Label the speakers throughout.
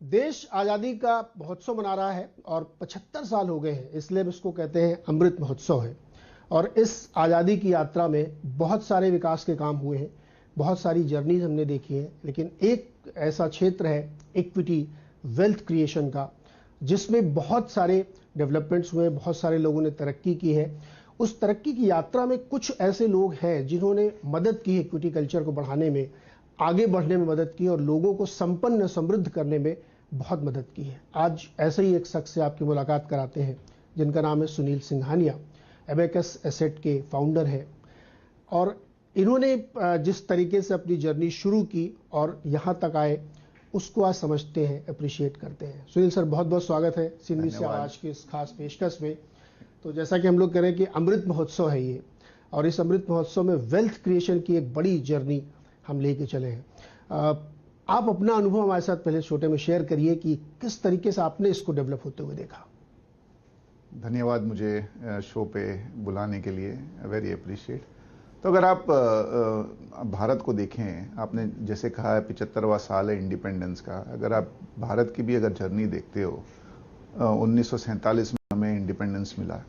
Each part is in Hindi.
Speaker 1: देश आज़ादी का महोत्सव मना रहा है और 75 साल हो गए हैं, इसलिए इसको कहते हैं अमृत महोत्सव है। और इस आज़ादी की यात्रा में बहुत सारे विकास के काम हुए हैं, बहुत सारी जर्नीज हमने देखी है, लेकिन एक ऐसा क्षेत्र है इक्विटी वेल्थ क्रिएशन का, जिसमें बहुत सारे डेवलपमेंट्स हुए, बहुत सारे लोगों ने तरक्की की है। उस तरक्की की यात्रा में कुछ ऐसे लोग हैं जिन्होंने मदद की इक्विटी कल्चर को बढ़ाने में, आगे बढ़ने में मदद की और लोगों को संपन्न समृद्ध करने में बहुत मदद की है। आज ऐसे ही एक शख्स से आपकी मुलाकात कराते हैं जिनका नाम है सुनील सिंघानिया। एबेकस एसेट के फाउंडर है और इन्होंने जिस तरीके से अपनी जर्नी शुरू की और यहाँ तक आए, उसको आज समझते हैं, अप्रिशिएट करते हैं। सुनील सर, बहुत बहुत स्वागत है सिंधी से आवाज की इस खास पेशकश में। तो जैसा कि हम लोग कह रहे हैं कि अमृत महोत्सव है ये, और इस अमृत महोत्सव में वेल्थ क्रिएशन की एक बड़ी जर्नी हम लेके चले हैं। आप अपना अनुभव हमारे साथ पहले छोटे में शेयर करिए कि किस तरीके से आपने इसको डेवलप होते हुए देखा।
Speaker 2: धन्यवाद मुझे शो पे बुलाने के लिए, वेरी अप्रिशिएट। तो अगर आप भारत को देखें, आपने जैसे कहा है 75वां साल है इंडिपेंडेंस का। अगर आप भारत की भी अगर जर्नी देखते हो, 1947 में हमें इंडिपेंडेंस मिला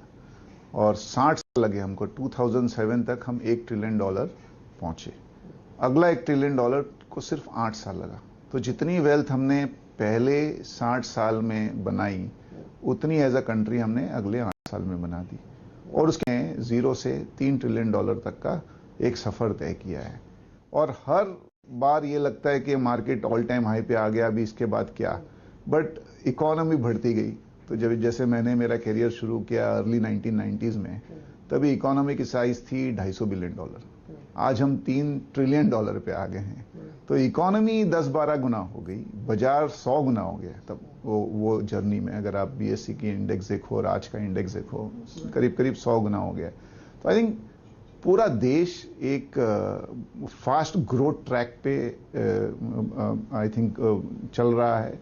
Speaker 2: और 60 साल लगे हमको, 2007 तक हम $1 ट्रिलियन पहुंचे। अगला $1 ट्रिलियन को सिर्फ 8 साल लगा। तो जितनी वेल्थ हमने पहले 60 साल में बनाई, उतनी एज अ कंट्री हमने अगले 8 साल में बना दी और उसके 0 से $3 ट्रिलियन तक का एक सफर तय किया है। और हर बार ये लगता है कि मार्केट ऑल टाइम हाई पे आ गया, अभी इसके बाद क्या, बट इकोनॉमी बढ़ती गई। तो जब जैसे मैंने मेरा करियर शुरू किया अर्ली 1990s में, तभी इकोनॉमी की साइज थी $250 बिलियन। आज हम $3 ट्रिलियन पे आ गए हैं। तो इकोनॉमी 10-12 गुना हो गई, बाजार 100 गुना हो गया। तब वो जर्नी में अगर आप बीएससी की इंडेक्स देखो और आज का इंडेक्स देखो, करीब करीब 100 गुना हो गया। तो आई थिंक पूरा देश एक फास्ट ग्रोथ ट्रैक पे आई थिंक चल रहा है।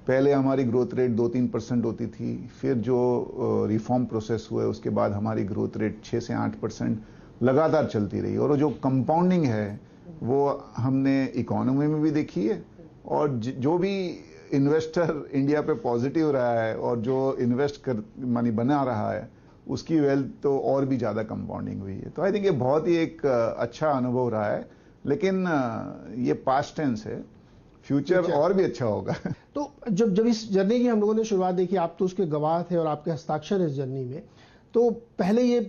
Speaker 2: पहले हमारी ग्रोथ रेट 2-3% होती थी, फिर जो रिफॉर्म प्रोसेस हुए उसके बाद हमारी ग्रोथ रेट 6 से 8% लगातार चलती रही। और जो कंपाउंडिंग है वो हमने इकोनॉमी में भी देखी है, और जो भी इन्वेस्टर इंडिया पे पॉजिटिव रहा है और जो इन्वेस्ट कर मनी बना रहा है, उसकी वेल्थ तो और भी ज़्यादा कंपाउंडिंग हुई है। तो आई थिंक ये बहुत ही एक अच्छा अनुभव रहा है, लेकिन ये पास्ट टेंस है, फ्यूचर और भी अच्छा होगा।
Speaker 1: तो जब इस जर्नी की हम लोगों ने शुरुआत देखी, आप तो उसके गवाह थे और आपके हस्ताक्षर इस जर्नी में, तो पहले ये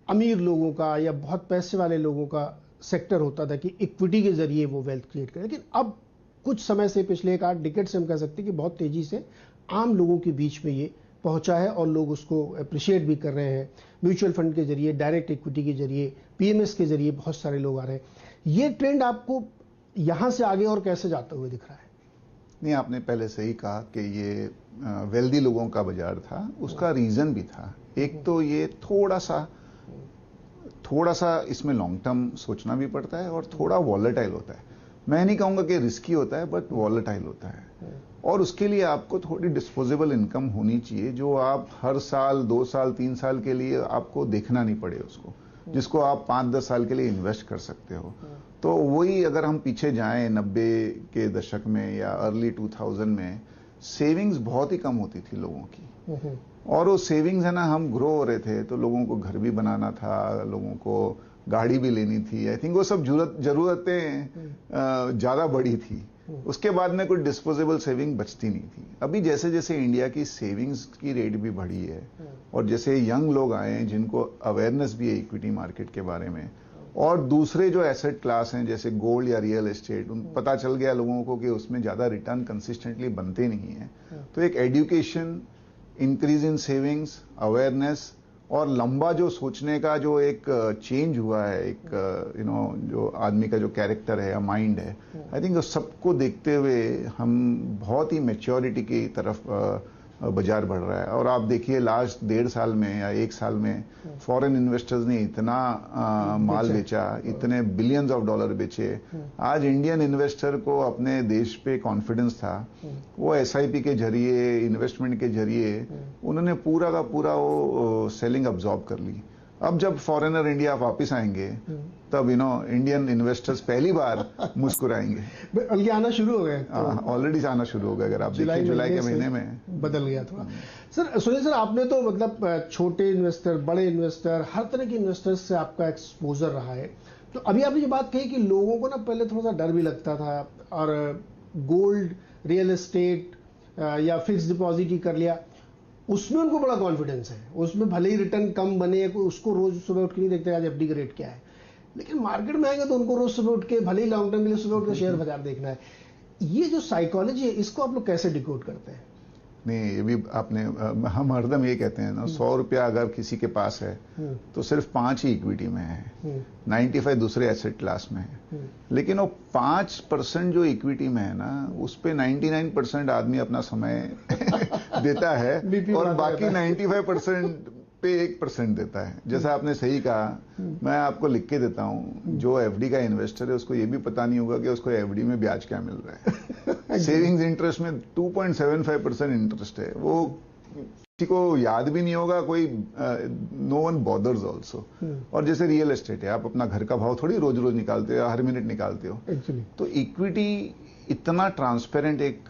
Speaker 1: अमीर लोगों का या बहुत पैसे वाले लोगों का सेक्टर होता था कि इक्विटी के जरिए वो वेल्थ क्रिएट करें, लेकिन अब कुछ समय से, पिछले एक 8 डिकेड से हम कह सकते हैं कि बहुत तेजी से आम लोगों के बीच में ये पहुंचा है और लोग उसको अप्रिशिएट भी कर रहे हैं। म्यूचुअल फंड के जरिए, डायरेक्ट इक्विटी के जरिए, पीएमएस के जरिए बहुत सारे लोग आ रहे हैं। ये ट्रेंड आपको यहां से आगे और कैसे जाते हुए दिख रहा है?
Speaker 2: नहीं, आपने पहले सही कहा कि ये वेल्दी लोगों का बाजार था। उसका रीजन भी था। एक तो ये थोड़ा सा इसमें लॉन्ग टर्म सोचना भी पड़ता है और थोड़ा वॉलेटाइल होता है। मैं नहीं कहूंगा कि रिस्की होता है, बट वॉलेटाइल होता है। और उसके लिए आपको थोड़ी डिस्पोजेबल इनकम होनी चाहिए, जो आप हर साल 2 साल 3 साल के लिए आपको देखना नहीं पड़े उसको, जिसको आप 5-10 साल के लिए इन्वेस्ट कर सकते हो। तो वही अगर हम पीछे जाएं 90 के दशक में या अर्ली 2000 में, सेविंग्स बहुत ही कम होती थी लोगों की। और वो सेविंग्स है ना, हम ग्रो हो रहे थे तो लोगों को घर भी बनाना था, लोगों को गाड़ी भी लेनी थी। आई थिंक वो सब जरूरतें ज्यादा बड़ी थी। उसके बाद में कोई डिस्पोजेबल सेविंग बचती नहीं थी। अभी जैसे जैसे इंडिया की सेविंग्स की रेट भी बढ़ी है और जैसे यंग लोग आए हैं जिनको अवेयरनेस भी है इक्विटी मार्केट के बारे में, और दूसरे जो एसेट क्लास हैं जैसे गोल्ड या रियल एस्टेट, उन पता चल गया लोगों को कि उसमें ज्यादा रिटर्न कंसिस्टेंटली बनते नहीं है। तो एक education, increase in savings, awareness और लंबा जो सोचने का जो एक चेंज हुआ है, एक जो आदमी का जो कैरेक्टर है या माइंड है, आई थिंक सबको देखते हुए हम बहुत ही मैच्योरिटी की तरफ बाजार बढ़ रहा है। और आप देखिए लास्ट 1.5 साल में या 1 साल में फॉरेन इन्वेस्टर्स ने इतना माल बेचा, इतने बिलियंस ऑफ डॉलर बेचे। आज इंडियन इन्वेस्टर को अपने देश पे कॉन्फिडेंस था, वो एसआईपी के जरिए, इन्वेस्टमेंट के जरिए उन्होंने पूरा का पूरा वो सेलिंग अब्जॉर्ब कर ली। अब जब फॉरेनर इंडिया वापस आएंगे तब इंडियन इन्वेस्टर्स पहली बार मुस्कुराएंगे।
Speaker 1: बल्कि आना शुरू हो गए,
Speaker 2: ऑलरेडी आना शुरू हो गए। अगर आप देखिए जुलाई के महीने में
Speaker 1: बदल गया थोड़ा। सर सुनिए सर, आपने तो मतलब छोटे इन्वेस्टर, बड़े इन्वेस्टर, हर तरह के इन्वेस्टर्स से आपका एक्सपोजर रहा है। तो अभी आपने ये बात कही कि लोगों को ना पहले थोड़ा सा डर भी लगता था, और गोल्ड, रियल एस्टेट या फिक्स डिपॉजिट ही कर लिया, उसमें उनको बड़ा कॉन्फिडेंस है, उसमें भले ही रिटर्न कम बने, उसको रोज सुबह उठ के नहीं देखते आज एफडी का रेट क्या है, लेकिन मार्केट में आएंगे तो उनको रोज सुबह उठ के, भले ही लॉन्ग टर्म के लिए सुबह उठ के शेयर बाजार देखना है। ये जो साइकोलॉजी है, इसको आप लोग कैसे डिकोड करते हैं?
Speaker 2: नहीं, ये भी आपने, हम हरदम ये कहते हैं ना, 100 रुपया अगर किसी के पास है तो सिर्फ 5 ही इक्विटी में है, 95 दूसरे एसेट क्लास में है। लेकिन वो 5% जो इक्विटी में है ना, उस पे 99% आदमी अपना समय देता है और बाकी 95% पे 1% देता है। जैसा आपने सही कहा, मैं आपको लिख के देता हूं, जो एफडी का इन्वेस्टर है उसको ये भी पता नहीं होगा कि उसको एफडी में ब्याज क्या मिल रहा है। सेविंग्स इंटरेस्ट में 2.75% इंटरेस्ट है, वो किसी को याद भी नहीं होगा, कोई नो वन बॉदर्स ऑल्सो। और जैसे रियल एस्टेट है, आप अपना घर का भाव थोड़ी रोज रोज निकालते हो, हर मिनट निकालते हो। तो इक्विटी इतना ट्रांसपेरेंट एक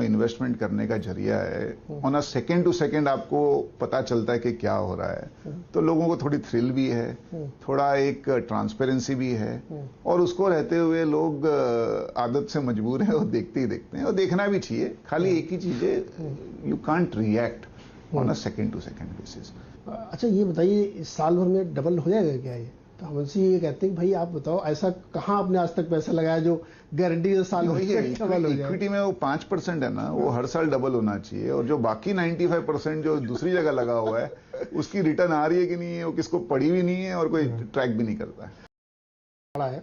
Speaker 2: इन्वेस्टमेंट करने का जरिया है, on a second to second आपको पता चलता है कि क्या हो रहा है। तो लोगों को थोड़ी थ्रिल भी है, थोड़ा एक ट्रांसपेरेंसी भी है, और उसको रहते हुए लोग आदत से मजबूर है और देखते ही देखते हैं, और देखना भी चाहिए। खाली एक ही चीज है, you can't react on a second to second basis.
Speaker 1: अच्छा ये बताइए, इस साल भर में डबल हो जाएगा क्या ये? तो हम उनसे ये कहते हैं, भाई आप बताओ, ऐसा कहाँ आपने आज तक पैसा लगाया जो गारंटी से साल भर में डबल हो जाए?
Speaker 2: इक्विटी में वो 5% है ना, वो हर साल डबल होना चाहिए, और जो बाकी 95% जो दूसरी जगह लगा हुआ है, उसकी रिटर्न आ रही है कि नहीं है, वो किसको पड़ी भी नहीं है और कोई ट्रैक भी नहीं करता है।
Speaker 1: बड़ा है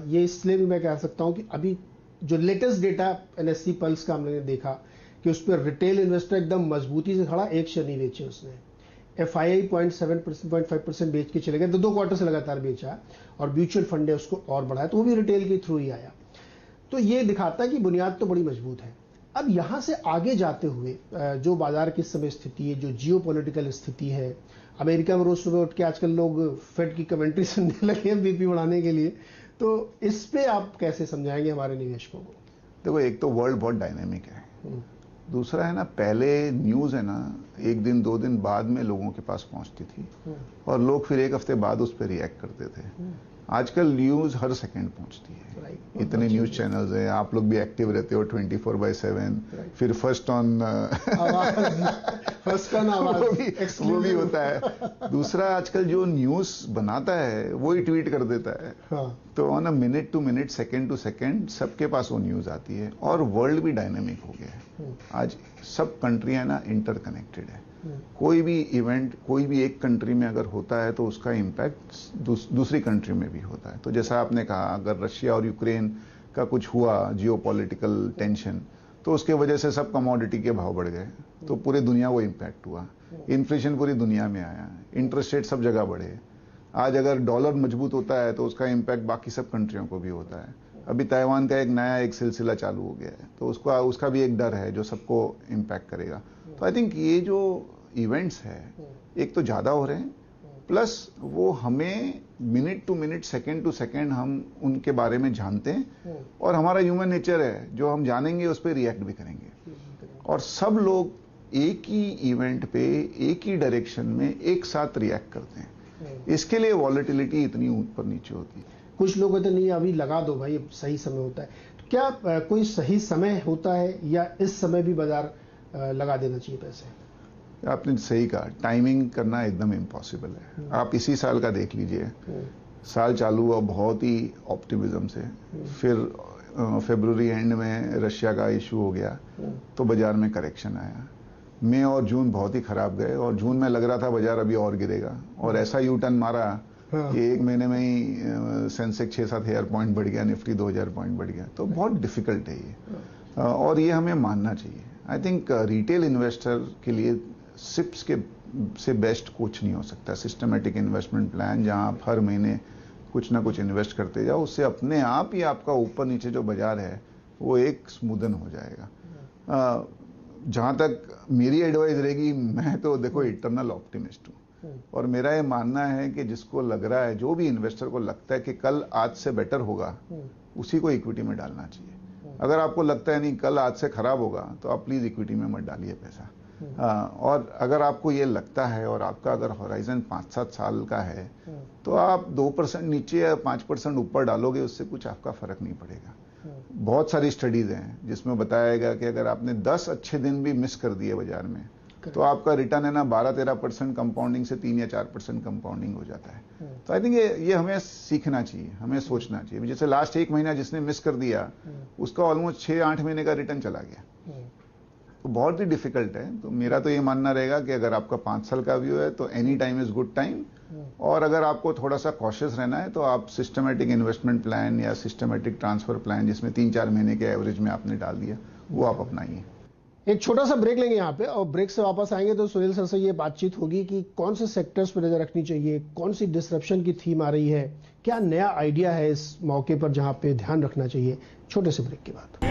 Speaker 1: ये, इसलिए भी मैं कह सकता हूँ कि अभी जो लेटेस्ट डेटा एनएससी पल्स का हमने देखा कि उस पर रिटेल इन्वेस्टर एकदम मजबूती से खड़ा, एक शेयर नहीं बेचे उसने। एफआईआई 0.5% बेच के चले गए, 2 क्वार्टर से लगातार बेचा, और म्यूचुअल फंड है उसको और बढ़ाया, तो वो भी रिटेल के थ्रू ही आया। तो ये दिखाता है कि बुनियाद तो बड़ी मजबूत है। अब यहां से आगे जाते हुए जो बाजार की समय स्थिति है, जो जियोपॉलिटिकल स्थिति है, अमेरिका में रोज सुबह उठ के आजकल लोग फेड की कमेंट्री सुनने लगे हैं बीपी बढ़ाने के लिए, तो इस पे आप कैसे समझाएंगे हमारे निवेशकों को?
Speaker 2: देखो, एक तो वर्ल्ड बहुत डायनेमिक है, दूसरा है ना, पहले न्यूज है ना 1 दिन 2 दिन बाद में लोगों के पास पहुंचती थी, और लोग फिर 1 हफ्ते बाद उस पर रिएक्ट करते थे। आजकल न्यूज हर सेकंड पहुंचती है, इतने न्यूज चैनल्स हैं, आप लोग भी एक्टिव रहते हो 24/7, फिर फर्स्ट ऑन वो भी होता है। दूसरा, आजकल जो न्यूज बनाता है वो ही ट्वीट कर देता है, तो on a minute to minute, second to second सबके पास वो न्यूज आती है। और वर्ल्ड भी डायनेमिक हो गया है, आज सब कंट्रियां ना इंटरकनेक्टेड है। कोई भी इवेंट कोई भी एक कंट्री में अगर होता है तो उसका इम्पैक्ट दूसरी कंट्री में भी होता है। तो जैसा आपने कहा, अगर रशिया और यूक्रेन का कुछ हुआ, जियोपॉलिटिकल टेंशन, तो उसके वजह से सब कमोडिटी के भाव बढ़ गए, तो पूरे दुनिया वो इम्पैक्ट हुआ। इन्फ्लेशन पूरी दुनिया में आया, इंटरेस्ट रेट सब जगह बढ़े। आज अगर डॉलर मजबूत होता है तो उसका इम्पैक्ट बाकी सब कंट्रियों को भी होता है। अभी ताइवान का एक नया सिलसिला चालू हो गया है, तो उसका भी एक डर है जो सबको इम्पैक्ट करेगा। तो आई थिंक ये जो इवेंट्स है, एक तो ज्यादा हो रहे हैं, प्लस वो हमें minute to minute, second to second हम उनके बारे में जानते हैं, और हमारा ह्यूमन नेचर है, जो हम जानेंगे उस पर रिएक्ट भी करेंगे। और सब लोग एक ही इवेंट पे एक ही डायरेक्शन में एक साथ रिएक्ट करते हैं, इसके लिए वॉलेटिलिटी इतनी ऊपर नीचे होती है।
Speaker 1: कुछ लोग कहते नहीं, अभी लगा दो भाई, सही समय होता है। तो क्या कोई सही समय होता है, या इस समय भी बाजार लगा देना चाहिए पैसे?
Speaker 2: आपने सही कहा, टाइमिंग करना एकदम इम्पॉसिबल है। आप इसी साल का देख लीजिए, साल चालू हुआ बहुत ही ऑप्टिमिज्म से, फिर फरवरी एंड में रशिया का इशू हो गया, तो बाजार में करेक्शन आया। मई और जून बहुत ही खराब गए, और जून में लग रहा था बाजार अभी और गिरेगा, और ऐसा यू टर्न मारा कि 1 महीने में ही सेंसेक्स 6-7 पॉइंट बढ़ गया, निफ्टी 2000 पॉइंट बढ़ गया। तो बहुत डिफिकल्ट है ये, और ये हमें मानना चाहिए। आई थिंक रिटेल इन्वेस्टर के लिए सिप्स के से बेस्ट कुछ नहीं हो सकता। सिस्टमेटिक इन्वेस्टमेंट प्लान, जहां आप हर महीने कुछ ना कुछ इन्वेस्ट करते जाओ, उससे अपने आप ही आपका ऊपर नीचे जो बाजार है वो एक स्मूदन हो जाएगा। जहां तक मेरी एडवाइस रहेगी, मैं तो देखो इटर्नल ऑप्टिमिस्ट हूँ। और मेरा ये मानना है कि जिसको लग रहा है, जो भी इन्वेस्टर को लगता है कि कल आज से बेटर होगा, उसी को इक्विटी में डालना चाहिए। अगर आपको लगता है नहीं कल आज से खराब होगा, तो आप प्लीज इक्विटी में मत डालिए पैसा। और अगर आपको ये लगता है और आपका अगर होराइजन 5-7 साल का है, तो आप 2% नीचे या 5% ऊपर डालोगे, उससे कुछ आपका फर्क नहीं पड़ेगा। बहुत सारी स्टडीज हैं जिसमें बताया गया कि अगर आपने 10 अच्छे दिन भी मिस कर दिए बाजार में, तो आपका रिटर्न है ना 12-13% कंपाउंडिंग से 3 या 4% कंपाउंडिंग हो जाता है। तो आई थिंक ये हमें सीखना चाहिए, हमें सोचना चाहिए। जैसे लास्ट 1 महीना जिसने मिस कर दिया, उसका ऑलमोस्ट 6-8 महीने का रिटर्न चला गया। तो बहुत ही डिफिकल्ट है। तो मेरा तो ये मानना रहेगा कि अगर आपका 5 साल का व्यू है तो any time is good time, और अगर आपको थोड़ा सा कॉशियस रहना है तो आप सिस्टमेटिक इन्वेस्टमेंट प्लान या सिस्टमेटिक ट्रांसफर प्लान, जिसमें 3-4 महीने के एवरेज में आपने डाल दिया, वो आप अपनाइए।
Speaker 1: एक छोटा सा ब्रेक लेंगे यहाँ पे, और ब्रेक से वापस आएंगे तो सुनील सर से ये बातचीत होगी कि कौन से सेक्टर्स पर नजर रखनी चाहिए, कौन सी डिसरप्शन की थीम आ रही है, क्या नया आइडिया है इस मौके पर जहां पे ध्यान रखना चाहिए। छोटे से ब्रेक के बाद